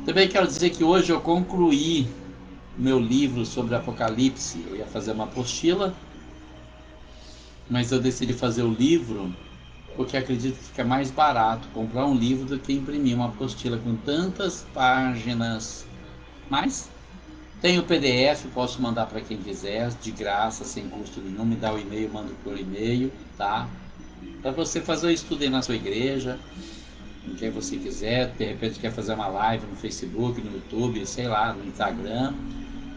Também quero dizer que hoje eu concluí meu livro sobre Apocalipse. Eu ia fazer uma apostila, mas eu decidi fazer o livro porque acredito que fica mais barato comprar um livro do que imprimir uma apostila com tantas páginas. Mas tem o PDF, posso mandar para quem quiser, de graça, sem custo nenhum. Me dá o e-mail, mando por e-mail, tá? Para você fazer o estudo aí na sua igreja, em quem você quiser. De repente quer fazer uma live no Facebook, no YouTube, sei lá, no Instagram.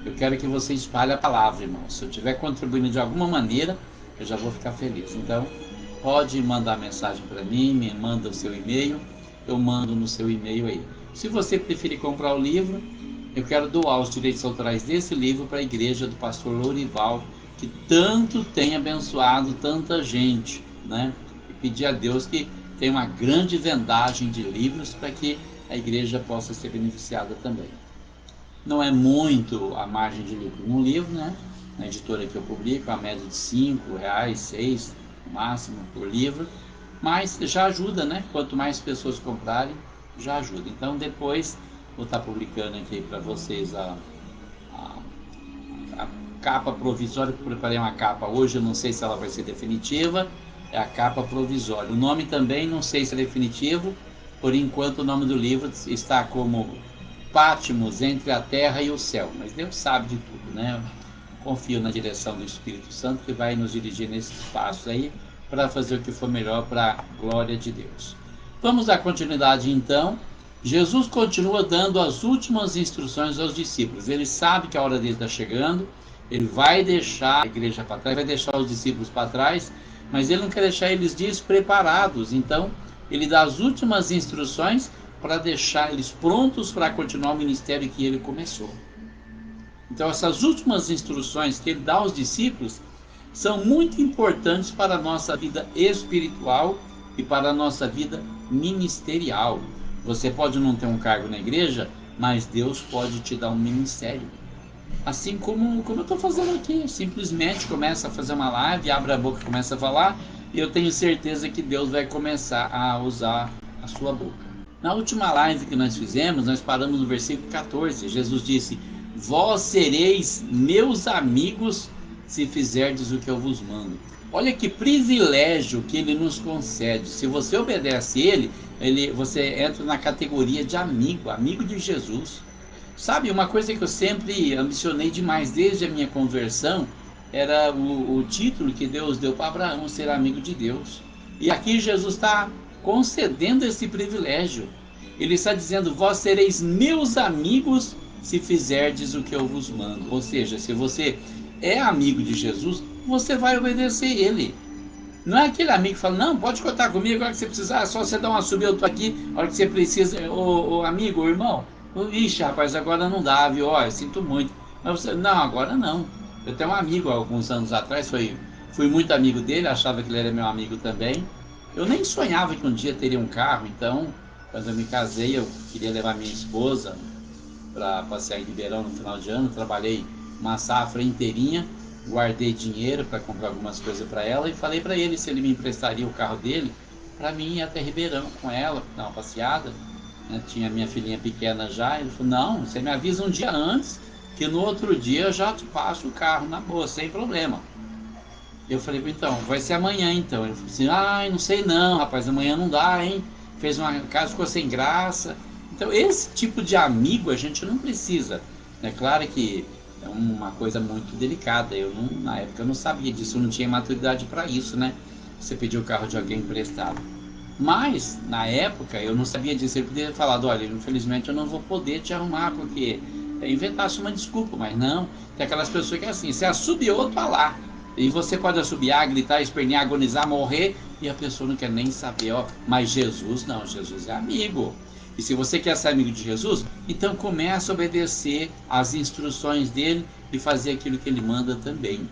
Eu quero que você espalhe a palavra, irmão. Se eu estiver contribuindo de alguma maneira, eu já vou ficar feliz. Então, pode mandar mensagem para mim, me manda o seu e-mail, eu mando no seu e-mail aí. Se você preferir comprar o livro, eu quero doar os direitos autorais desse livro para a igreja do pastor Lourival, que tanto tem abençoado tanta gente, né? E pedir a Deus que tenha uma grande vendagem de livros para que a igreja possa ser beneficiada também. Não é muito a margem de lucro num livro, né? Na editora que eu publico, a média de R$ 5, 6 no máximo por livro, mas já ajuda, né? Quanto mais pessoas comprarem, já ajuda. Então depois vou estar publicando aqui para vocês a capa provisória. Eu preparei uma capa hoje, eu não sei se ela vai ser definitiva, é a capa provisória. O nome também não sei se é definitivo, por enquanto o nome do livro está como Patmos, entre a terra e o céu, mas Deus sabe de tudo, né? Confio na direção do Espírito Santo que vai nos dirigir nesses passos aí para fazer o que for melhor para a glória de Deus. Vamos dar continuidade então. Jesus continua dando as últimas instruções aos discípulos. Ele sabe que a hora dele está chegando, ele vai deixar a igreja para trás, vai deixar os discípulos para trás, mas ele não quer deixar eles despreparados. Então, ele dá as últimas instruções para deixar eles prontos para continuar o ministério que ele começou. Então, essas últimas instruções que ele dá aos discípulos são muito importantes para a nossa vida espiritual e para a nossa vida ministerial. Você pode não ter um cargo na igreja, mas Deus pode te dar um ministério. Assim como eu estou fazendo aqui, simplesmente começa a fazer uma live, abre a boca e começa a falar, e eu tenho certeza que Deus vai começar a usar a sua boca. Na última live que nós fizemos, nós paramos no versículo 14. Jesus disse: vós sereis meus amigos se fizerdes o que eu vos mando. Olha que privilégio que ele nos concede. Se você obedece ele, você entra na categoria de amigo, amigo de Jesus. Sabe, uma coisa que eu sempre ambicionei demais desde a minha conversão era o título que Deus deu para Abraão, ser amigo de Deus. E aqui Jesus está concedendo esse privilégio. Ele está dizendo: vós sereis meus amigos se fizerdes o que eu vos mando. Ou seja, se você é amigo de Jesus, você vai obedecer ele. Não é aquele amigo que fala: não, pode contar comigo, a hora que você precisar, só você dar uma subida, eu estou aqui, a hora que você precisa, ô amigo, ô irmão, ixi, rapaz, agora não dá, viu? Ó, eu sinto muito. Mas você, não, agora não. Eu tenho um amigo, alguns anos atrás, fui muito amigo dele, achava que ele era meu amigo também. Eu nem sonhava que um dia teria um carro, então, quando eu me casei, eu queria levar minha esposa para passear em Ribeirão no final de ano. Trabalhei uma safra inteirinha, guardei dinheiro para comprar algumas coisas para ela e falei para ele se ele me emprestaria o carro dele para mim ir até Ribeirão com ela, dar uma passeada, né? Tinha minha filhinha pequena já. Ele falou: não, você me avisa um dia antes, que no outro dia eu já te passo o carro na boa, sem problema. Eu falei: então, vai ser amanhã então. Ele falou assim: ai, não sei não, rapaz, amanhã não dá, hein? Fez uma casa, ficou sem graça. Então, esse tipo de amigo a gente não precisa. É claro que é uma coisa muito delicada. Na época eu não sabia disso, eu não tinha maturidade para isso, né? Você pedir o carro de alguém emprestado. Mas, na época, eu não sabia disso. Ele poderia ter falado: olha, infelizmente eu não vou poder te arrumar, porque inventasse uma desculpa. Mas não, tem aquelas pessoas que é assim: você assobiou, tá lá. E você pode assobiar, gritar, espernear, agonizar, morrer, e a pessoa não quer nem saber, ó. Mas Jesus não, Jesus é amigo. E se você quer ser amigo de Jesus, então comece a obedecer às instruções dele e fazer aquilo que ele manda também.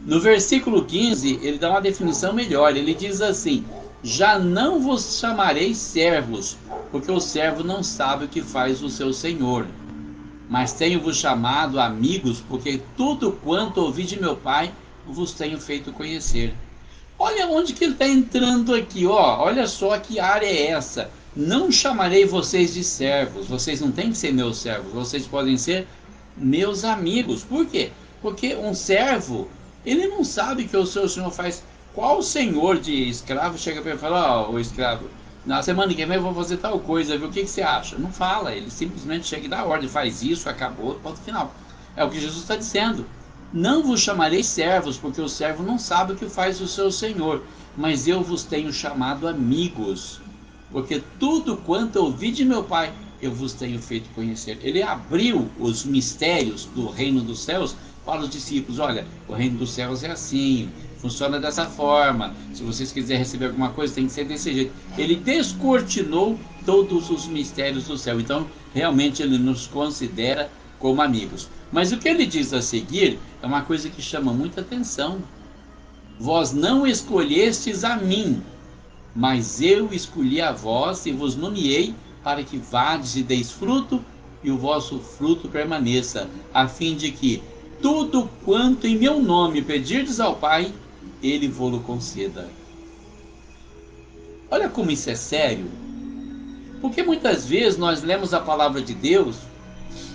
No versículo 15, ele dá uma definição melhor. Ele diz assim: já não vos chamarei servos, porque o servo não sabe o que faz o seu senhor. Mas tenho-vos chamado amigos, porque tudo quanto ouvi de meu Pai vos tenho feito conhecer. Olha onde que ele está entrando aqui, ó. Olha só que área é essa. Não chamarei vocês de servos, vocês não têm que ser meus servos, vocês podem ser meus amigos. Por quê? Porque um servo, ele não sabe que o seu senhor faz. Qual senhor de escravo chega para ele e fala: ó, o escravo, na semana que vem eu vou fazer tal coisa, viu? O que você acha? Não fala, ele simplesmente chega e dá ordem, faz isso, acabou, ponto final. É o que Jesus está dizendo. Não vos chamarei servos, porque o servo não sabe o que faz o seu senhor, mas eu vos tenho chamado amigos, porque tudo quanto ouvi de meu Pai, eu vos tenho feito conhecer. Ele abriu os mistérios do reino dos céus para os discípulos. Olha, o reino dos céus é assim, funciona dessa forma. Se vocês quiserem receber alguma coisa, tem que ser desse jeito. Ele descortinou todos os mistérios do céu. Então, realmente, ele nos considera como amigos. Mas o que ele diz a seguir é uma coisa que chama muita atenção. Vós não escolhestes a mim, mas eu escolhi a vós e vos nomeei para que vades e deis fruto, e o vosso fruto permaneça, a fim de que tudo quanto em meu nome pedirdes ao Pai, ele vô-lo conceda. Olha como isso é sério. Porque muitas vezes nós lemos a palavra de Deus,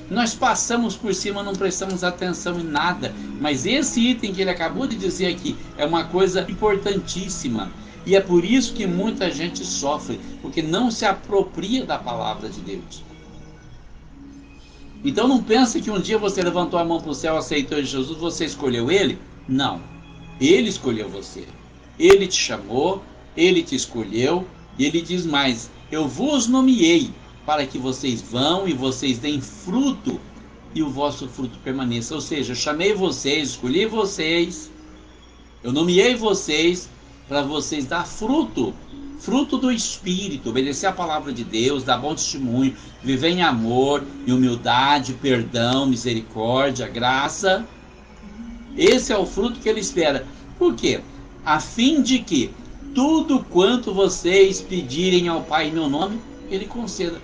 nós passamos por cima, não prestamos atenção em nada. Mas esse item que ele acabou de dizer aqui é uma coisa importantíssima. E é por isso que muita gente sofre, porque não se apropria da palavra de Deus. Então não pense que um dia você levantou a mão para o céu, aceitou Jesus, você escolheu ele. Não, ele escolheu você. Ele te chamou, ele te escolheu, e ele diz mais: eu vos nomeei para que vocês vão e vocês deem fruto, e o vosso fruto permaneça. Ou seja, eu chamei vocês, escolhi vocês, eu nomeei vocês para vocês dar fruto, fruto do Espírito, obedecer a palavra de Deus, dar bom testemunho, viver em amor, em humildade, perdão, misericórdia, graça. Esse é o fruto que ele espera. Por quê? A fim de que tudo quanto vocês pedirem ao Pai em meu nome, ele conceda.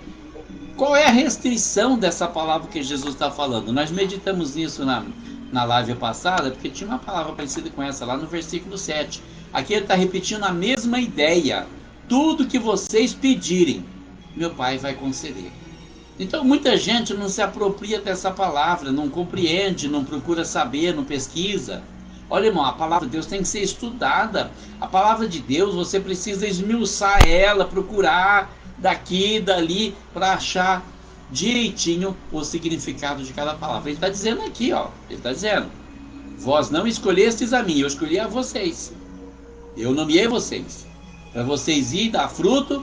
Qual é a restrição dessa palavra que Jesus está falando? Nós meditamos nisso na live passada, porque tinha uma palavra parecida com essa lá no versículo 7. Aqui ele está repetindo a mesma ideia. Tudo que vocês pedirem, meu Pai vai conceder. Então muita gente não se apropria dessa palavra, não compreende, não procura saber, não pesquisa. Olha, irmão, a palavra de Deus tem que ser estudada. A palavra de Deus, você precisa esmiuçar ela, procurar daqui, dali, para achar direitinho o significado de cada palavra. Ele está dizendo aqui, ó, ele está dizendo: vós não escolhestes a mim, eu escolhi a vocês. Eu nomeei vocês, para vocês ir dar fruto,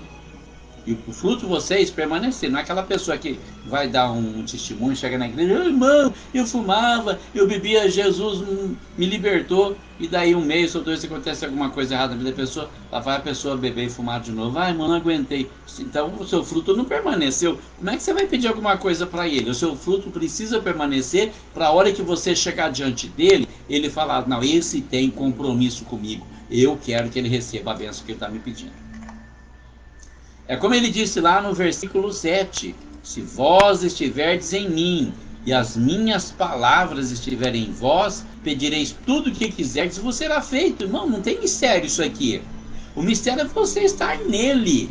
e o fruto de vocês permanecer. Não é aquela pessoa que vai dar um testemunho, chega na igreja: oh, irmão, eu fumava, eu bebia, Jesus me libertou, e daí um mês ou dois acontece alguma coisa errada na vida da pessoa, lá vai a pessoa beber e fumar de novo. Ai, irmão, não aguentei. Então o seu fruto não permaneceu. Como é que você vai pedir alguma coisa para ele? O seu fruto precisa permanecer para a hora que você chegar diante dele, ele falar: não, esse tem compromisso comigo, eu quero que ele receba a bênção que ele está me pedindo. É como ele disse lá no versículo 7: se vós estiverdes em mim e as minhas palavras estiverem em vós, pedireis tudo o que quiserdes e vos será feito. Irmão, não tem mistério isso aqui. O mistério é você estar nele.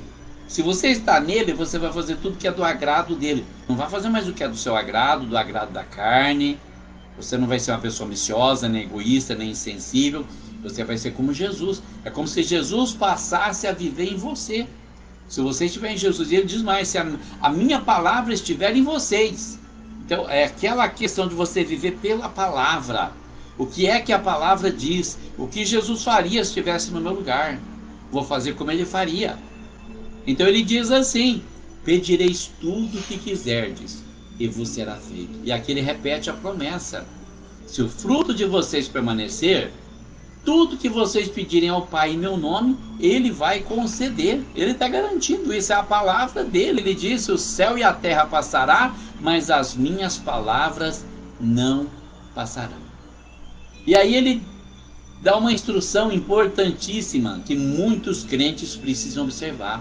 Se você está nele, você vai fazer tudo que é do agrado dele. Não vai fazer mais o que é do seu agrado, do agrado da carne. Você não vai ser uma pessoa ambiciosa, nem egoísta, nem insensível. Você vai ser como Jesus. É como se Jesus passasse a viver em você. Se você estiver em Jesus, e ele diz mais: se a minha palavra estiver em vocês. Então é aquela questão de você viver pela palavra. O que é que a palavra diz? O que Jesus faria se estivesse no meu lugar? Vou fazer como ele faria. Então ele diz assim: pedireis tudo o que quiserdes e vos será feito. E aqui ele repete a promessa: se o fruto de vocês permanecer, tudo que vocês pedirem ao Pai em meu nome, ele vai conceder. Ele está garantindo isso, é a palavra dele. Ele disse: o céu e a terra passará, mas as minhas palavras não passarão. E aí ele dá uma instrução importantíssima que muitos crentes precisam observar: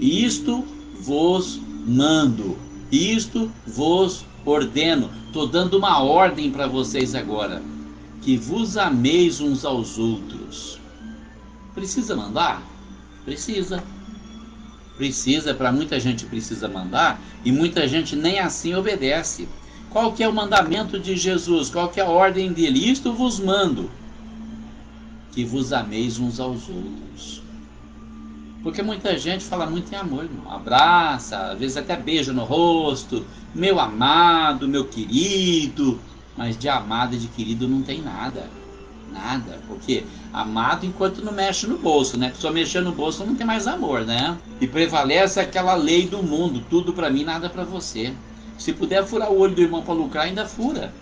isto vos mando, isto vos ordeno. Estou dando uma ordem para vocês agora: que vos ameis uns aos outros. Precisa mandar? Precisa. Precisa, para muita gente precisa mandar, e muita gente nem assim obedece. Qual que é o mandamento de Jesus? Qual que é a ordem dele? Isto vos mando, que vos ameis uns aos outros. Porque muita gente fala muito em amor, irmão. Abraça, às vezes até beija no rosto, meu amado, meu querido. Mas de amado e de querido não tem nada. Nada. Porque amado enquanto não mexe no bolso, né? Só mexer no bolso não tem mais amor, né? E prevalece aquela lei do mundo. Tudo para mim, nada para você. Se puder furar o olho do irmão para lucrar, ainda fura.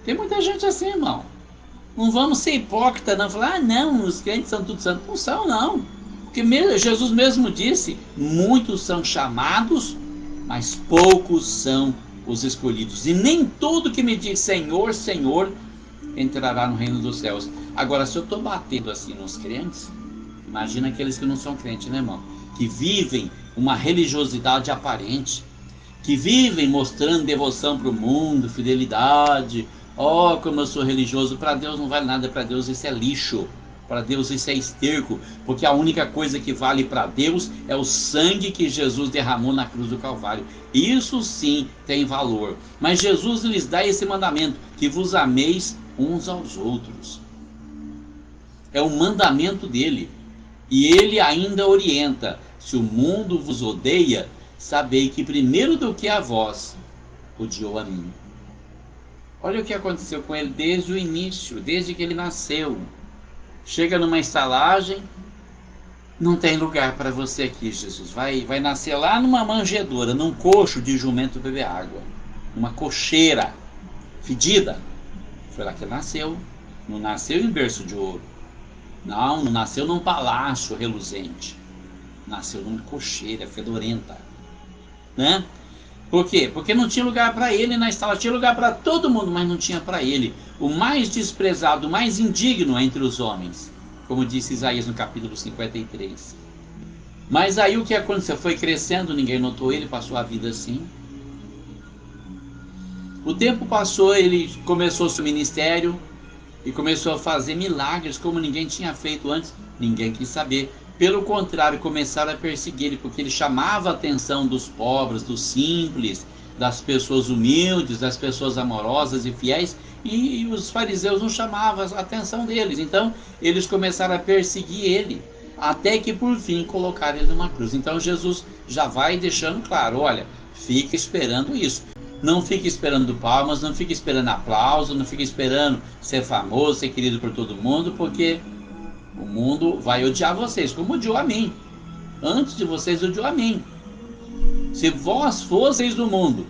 Tem muita gente assim, irmão. Não vamos ser hipócritas, não. Falar, não, os crentes são tudo santos. Não são, não. Porque Jesus mesmo disse, muitos são chamados, mas poucos são os escolhidos. E nem todo que me diz Senhor, Senhor, entrará no reino dos céus. Agora, se eu estou batendo assim nos crentes, imagina aqueles que não são crentes, né, irmão? Que vivem uma religiosidade aparente, que vivem mostrando devoção para o mundo, fidelidade. Oh, como eu sou religioso. Para Deus não vale nada, para Deus isso é lixo. Para Deus isso é esterco, porque a única coisa que vale para Deus é o sangue que Jesus derramou na cruz do Calvário. Isso sim tem valor. Mas Jesus lhes dá esse mandamento, que vos ameis uns aos outros. É o mandamento dele. E ele ainda orienta, se o mundo vos odeia, sabei que primeiro do que a vós, odiou a mim. Olha o que aconteceu com ele desde o início, desde que ele nasceu. Chega numa estalagem, não tem lugar para você aqui, Jesus. Vai nascer lá numa manjedoura, num coxo de jumento beber água. Uma cocheira fedida. Foi lá que ele nasceu. Não nasceu em berço de ouro. Não nasceu num palácio reluzente. Nasceu numa cocheira fedorenta. Né? Por quê? Porque não tinha lugar para ele na estalagem. Tinha lugar para todo mundo, mas não tinha para ele. O mais desprezado, o mais indigno entre os homens. Como disse Isaías no capítulo 53. Mas aí o que aconteceu? Foi crescendo, ninguém notou ele, passou a vida assim. O tempo passou, ele começou seu ministério e começou a fazer milagres como ninguém tinha feito antes. Ninguém quis saber. Pelo contrário, começaram a perseguir ele, porque ele chamava a atenção dos pobres, dos simples, das pessoas humildes, das pessoas amorosas e fiéis, e os fariseus não chamavam a atenção deles. Então, eles começaram a perseguir ele, até que por fim colocaram ele numa cruz. Então, Jesus já vai deixando claro, olha, fica esperando isso. Não fique esperando palmas, não fique esperando aplauso, não fique esperando ser famoso, ser querido por todo mundo, porque o mundo vai odiar vocês, como odiou a mim. Antes de vocês, odiou a mim. Se vós fosseis do mundo,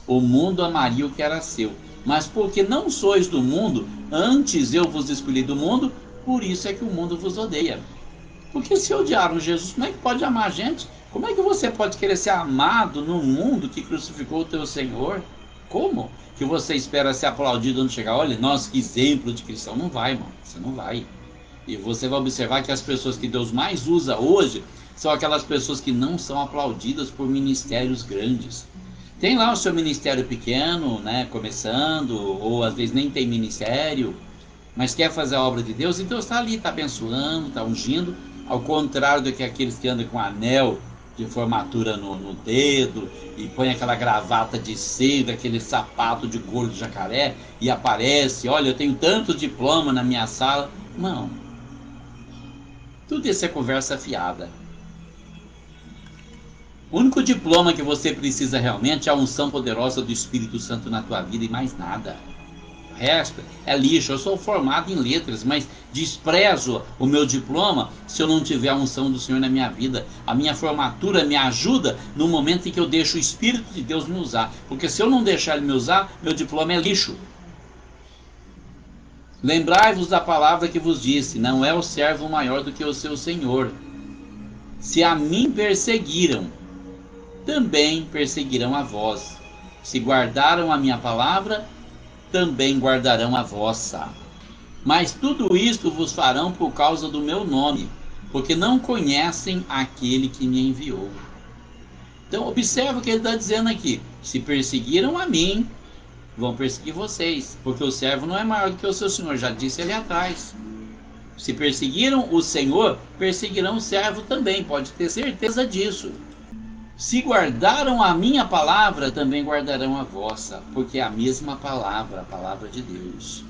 o mundo amaria o que era seu. Mas porque não sois do mundo, antes eu vos escolhi do mundo, por isso é que o mundo vos odeia. Porque se odiaram Jesus, como é que pode amar a gente? Como é que você pode querer ser amado no mundo que crucificou o teu Senhor? Como que você espera ser aplaudido quando chegar? Olha, nossa, que exemplo de cristão. Não vai, irmão. Você não vai. E você vai observar que as pessoas que Deus mais usa hoje são aquelas pessoas que não são aplaudidas por ministérios grandes. Tem lá o seu ministério pequeno, né, começando, ou às vezes nem tem ministério, mas quer fazer a obra de Deus, e Deus está ali, está abençoando, está ungindo, ao contrário do que aqueles que andam com anel de formatura no dedo, e põe aquela gravata de seda, aquele sapato de couro de jacaré, e aparece, olha, eu tenho tanto diploma na minha sala. Não. Tudo isso é conversa fiada. O único diploma que você precisa realmente é a unção poderosa do Espírito Santo na tua vida e mais nada. O resto é lixo. Eu sou formado em letras, mas desprezo o meu diploma se eu não tiver a unção do Senhor na minha vida. A minha formatura me ajuda no momento em que eu deixo o Espírito de Deus me usar. Porque se eu não deixar Ele me usar, meu diploma é lixo. Lembrai-vos da palavra que vos disse, não é o servo maior do que o seu Senhor. Se a mim perseguiram, também perseguirão a vós. Se guardaram a minha palavra, também guardarão a vossa. Mas tudo isto vos farão por causa do meu nome, porque não conhecem aquele que me enviou. Então observa o que ele está dizendo aqui. Se perseguiram a mim, vão perseguir vocês, porque o servo não é maior do que o seu Senhor, já disse ali atrás. Se perseguiram o Senhor, perseguirão o servo também, pode ter certeza disso. Se guardaram a minha palavra, também guardarão a vossa, porque é a mesma palavra, a palavra de Deus.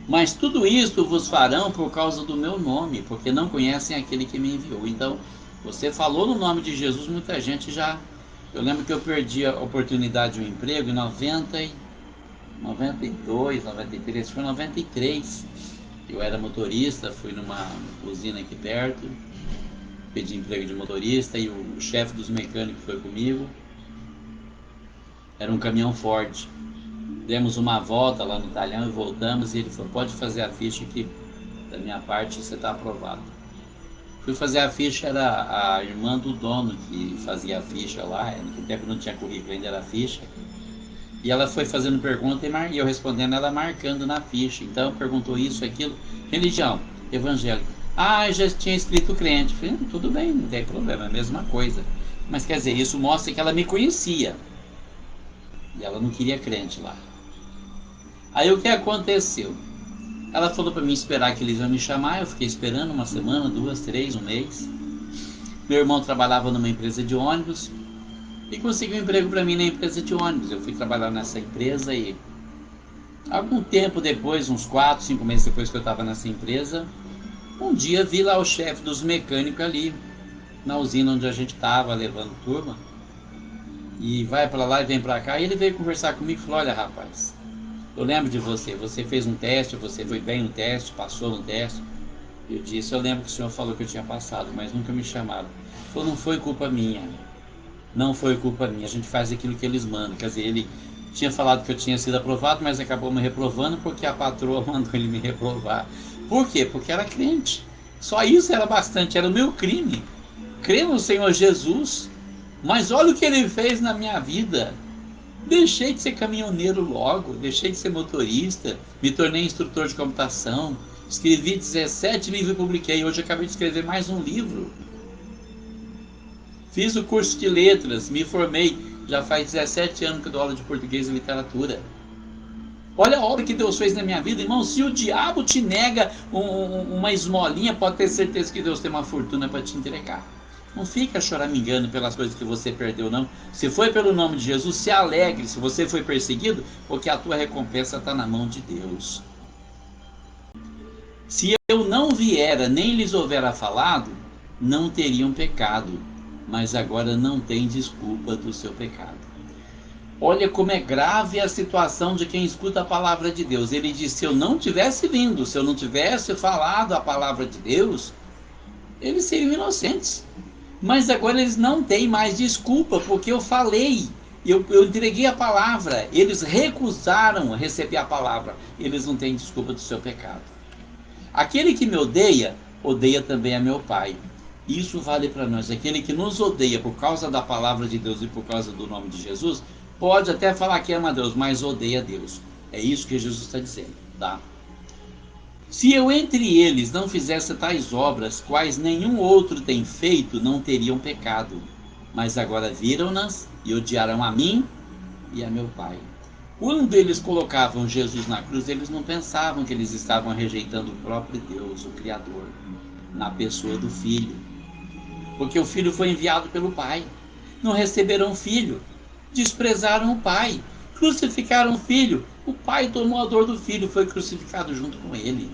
Mas tudo isto vos farão por causa do meu nome, porque não conhecem aquele que me enviou. Então, você falou no nome de Jesus, muita gente já... Eu lembro que eu perdi a oportunidade de um emprego em 92, 93, foi 93. Eu era motorista, fui numa usina aqui perto, pedi emprego de motorista e o chefe dos mecânicos foi comigo. Era um caminhão Ford. Demos uma volta lá no talhão e voltamos e ele falou, pode fazer a ficha que da minha parte você está aprovado. Fui fazer a ficha, era a irmã do dono que fazia a ficha lá, naquele tempo não tinha currículo, ainda era ficha. E ela foi fazendo pergunta e eu respondendo, ela marcando na ficha. Então perguntou isso, aquilo, religião, evangélico. Ah, eu já tinha escrito crente. Falei, tudo bem, não tem problema, é a mesma coisa. Mas quer dizer, isso mostra que ela me conhecia. E ela não queria crente lá. Aí o que aconteceu? Ela falou para mim esperar que eles iam me chamar. Eu fiquei esperando uma semana, 2, 3, um mês. Meu irmão trabalhava numa empresa de ônibus e conseguiu um emprego para mim na empresa de ônibus. Eu fui trabalhar nessa empresa e algum tempo depois, uns 4, 5 meses depois que eu estava nessa empresa, um dia vi lá o chefe dos mecânicos ali na usina onde a gente estava levando turma. E vai para lá e vem para cá. E ele veio conversar comigo e falou, olha rapaz, eu lembro de você, você fez um teste, você foi bem no teste, passou no teste. Eu disse, eu lembro que o senhor falou que eu tinha passado, mas nunca me chamaram. Ele falou, não foi culpa minha, não foi culpa minha, a gente faz aquilo que eles mandam. Quer dizer, ele tinha falado que eu tinha sido aprovado, mas acabou me reprovando porque a patroa mandou ele me reprovar. Por quê? Porque era crente. Só isso era bastante, era o meu crime. Crer no Senhor Jesus. Mas olha o que ele fez na minha vida. Deixei de ser caminhoneiro logo, deixei de ser motorista, me tornei instrutor de computação, escrevi 17 livros e publiquei. Hoje acabei de escrever mais um livro. Fiz o curso de letras, me formei, já faz 17 anos que eu dou aula de português e literatura. Olha a obra que Deus fez na minha vida, irmão. Se o diabo te nega uma esmolinha, pode ter certeza que Deus tem uma fortuna para te entregar. Não fica choramingando pelas coisas que você perdeu, não. Se foi pelo nome de Jesus, se alegre. Se você foi perseguido, porque a tua recompensa está na mão de Deus. Se eu não viera, nem lhes houvera falado, não teriam pecado, mas agora não tem desculpa do seu pecado. Olha como é grave a situação de quem escuta a palavra de Deus. Ele diz, se eu não tivesse vindo, se eu não tivesse falado a palavra de Deus, eles seriam inocentes. Mas agora eles não têm mais desculpa, porque eu falei, eu entreguei a palavra, eles recusaram receber a palavra, eles não têm desculpa do seu pecado. Aquele que me odeia, odeia também a meu Pai. Isso vale para nós. Aquele que nos odeia por causa da palavra de Deus e por causa do nome de Jesus, pode até falar que ama a Deus, mas odeia a Deus. É isso que Jesus está dizendo, tá? Se eu entre eles não fizesse tais obras, quais nenhum outro tem feito, não teriam pecado. Mas agora viram-nas e odiaram a mim e a meu Pai. Quando eles colocavam Jesus na cruz, eles não pensavam que eles estavam rejeitando o próprio Deus, o Criador, na pessoa do Filho. Porque o Filho foi enviado pelo Pai. Não receberam o Filho, desprezaram o Pai, crucificaram o Filho. O Pai tomou a dor do Filho, foi crucificado junto com ele.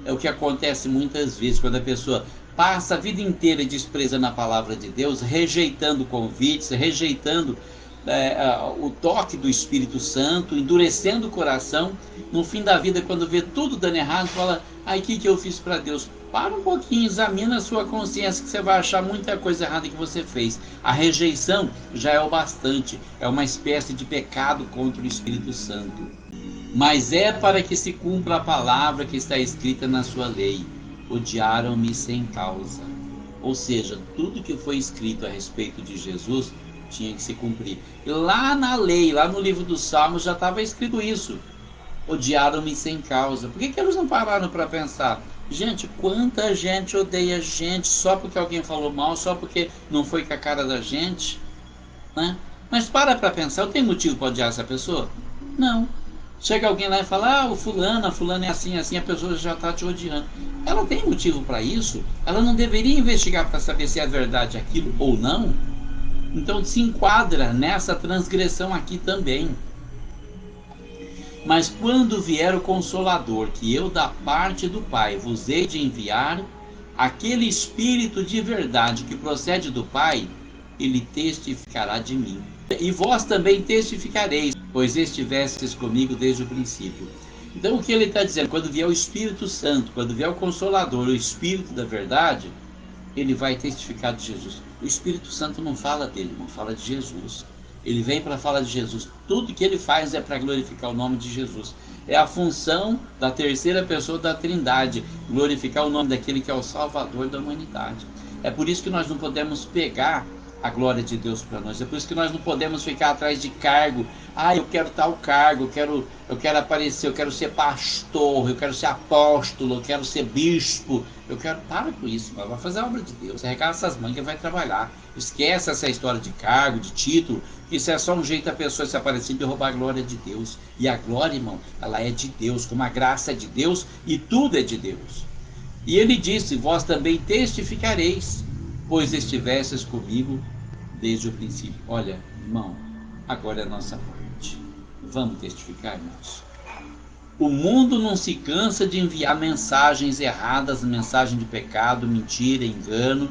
É o que acontece muitas vezes quando a pessoa passa a vida inteira desprezando a palavra de Deus, rejeitando convites, rejeitando o toque do Espírito Santo, endurecendo o coração. No fim da vida, quando vê tudo dando errado, fala, ai, o que eu fiz para Deus? Para um pouquinho, examina a sua consciência, que você vai achar muita coisa errada que você fez. A rejeição já é o bastante, é uma espécie de pecado contra o Espírito Santo. Mas é para que se cumpra a palavra que está escrita na sua lei. Odiaram-me sem causa. Ou seja, tudo que foi escrito a respeito de Jesus tinha que se cumprir. E lá na lei, lá no livro dos Salmos, já estava escrito isso. Odiaram-me sem causa. Por que eles não pararam para pensar? Gente, quanta gente odeia a gente só porque alguém falou mal, só porque não foi com a cara da gente, né? Mas para pensar, eu tenho motivo para odiar essa pessoa? Não. Chega alguém lá e fala, a fulana é assim, assim, a pessoa já está te odiando. Ela tem motivo para isso? Ela não deveria investigar para saber se é verdade aquilo ou não? Então se enquadra nessa transgressão aqui também. Mas quando vier o Consolador, que eu da parte do Pai vos hei de enviar, aquele Espírito de verdade que procede do Pai, ele testificará de mim. E vós também testificareis, pois estivestes comigo desde o princípio. Então o que ele está dizendo? Quando vier o Espírito Santo, quando vier o Consolador, o Espírito da verdade, ele vai testificar de Jesus. O Espírito Santo não fala dele, não fala de Jesus. Ele vem para falar de Jesus. Tudo que ele faz é para glorificar o nome de Jesus. É a função da terceira pessoa da Trindade, glorificar o nome daquele que é o Salvador da humanidade. É por isso que nós não podemos pegar a glória de Deus para nós. É por isso que nós não podemos ficar atrás de cargo. Eu quero tal cargo, eu quero aparecer, eu quero ser pastor, eu quero ser apóstolo, eu quero ser bispo. Para com isso, vai fazer a obra de Deus. Você arrecada essas mangas e vai trabalhar. Esquece essa história de cargo, de título. Isso é só um jeito da pessoa se aparecer e roubar a glória de Deus. E a glória, irmão, ela é de Deus, como a graça é de Deus e tudo é de Deus. E ele disse: vós também testificareis, pois estivestes comigo desde o princípio. Olha, irmão, agora é a nossa parte. Vamos testificar, irmãos. O mundo não se cansa de enviar mensagens erradas, mensagem de pecado, mentira, engano,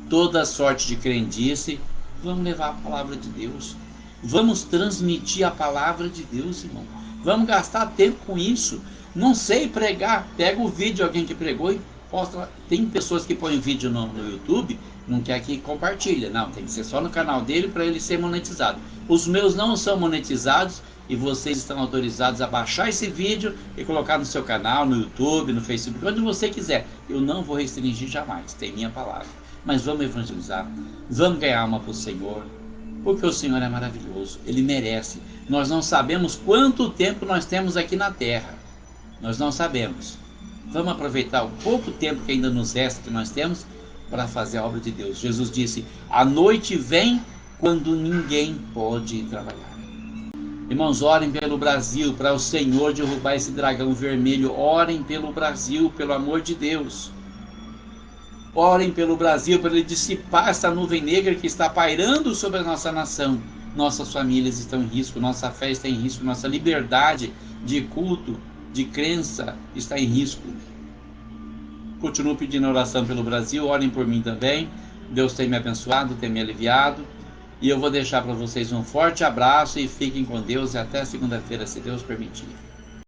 toda sorte de crendice. Vamos levar a palavra de Deus. Vamos transmitir a palavra de Deus, irmão. Vamos gastar tempo com isso. Não sei pregar. Pega o vídeo de alguém que pregou e posta. Tem pessoas que põem vídeo no YouTube, não quer que compartilha. Não, tem que ser só no canal dele para ele ser monetizado. Os meus não são monetizados e vocês estão autorizados a baixar esse vídeo e colocar no seu canal, no YouTube, no Facebook, onde você quiser. Eu não vou restringir jamais, tem minha palavra. Mas vamos evangelizar, vamos ganhar alma para o Senhor, porque o Senhor é maravilhoso, Ele merece. Nós não sabemos quanto tempo nós temos aqui na terra, nós não sabemos. Vamos aproveitar o pouco tempo que ainda nos resta, que nós temos, para fazer a obra de Deus. Jesus disse: a noite vem quando ninguém pode ir trabalhar. Irmãos, orem pelo Brasil, para o Senhor derrubar esse dragão vermelho. Orem pelo Brasil, pelo amor de Deus. Orem pelo Brasil, para ele dissipar essa nuvem negra que está pairando sobre a nossa nação. Nossas famílias estão em risco, nossa fé está em risco, nossa liberdade de culto, de crença está em risco. Continuo pedindo oração pelo Brasil, orem por mim também. Deus tem me abençoado, tem me aliviado. E eu vou deixar para vocês um forte abraço e fiquem com Deus e até segunda-feira, se Deus permitir.